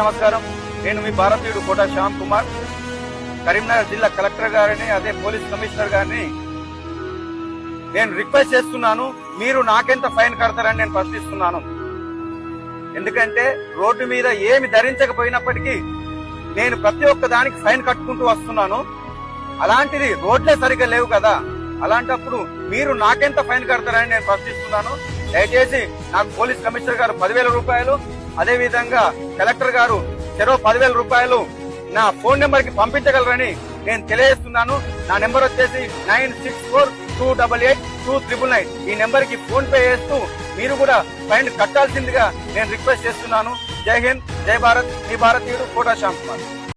నమస్కారం. నేను మీ భారతీయుడు కోట శ్యామ్ కుమార్. కరీంనగర్ జిల్లా కలెక్టర్ గారిని, అదే పోలీస్ కమిషనర్ గారిని నేను రిక్వెస్ట్ చేస్తున్నాను, మీరు నాకెంత ఫైన్ కడతారని నేను ప్రశ్నిస్తున్నాను. ఎందుకంటే రోడ్డు మీద ఏమి ధరించకపోయినప్పటికీ నేను ప్రతి ఒక్క దానికి ఫైన్ కట్టుకుంటూ వస్తున్నాను. అలాంటిది రోడ్లే సరిగ్గా లేవు కదా, అలాంటప్పుడు మీరు నాకెంత ఫైన్ కడతారని నేను ప్రశ్నిస్తున్నాను. దయచేసి నాకు పోలీస్ కమిషనర్ గారు 10,000 రూపాయలు, అదే విధంగా కలెక్టర్ గారు చెరో 10,000 రూపాయలు నా ఫోన్ నెంబర్ కి పంపించగలరని నేను తెలియజేస్తున్నాను. నా నెంబర్ వచ్చేసి 9642882999. ఈ నెంబర్ కి ఫోన్ పే చేస్తూ మీరు కూడా ఫైన్ కట్టాల్సిందిగా నేను రిక్వెస్ట్ చేస్తున్నాను. జై హింద్, జై భారత్. మీ భారతీయుడు కోట శ్యామ్ కుమార్.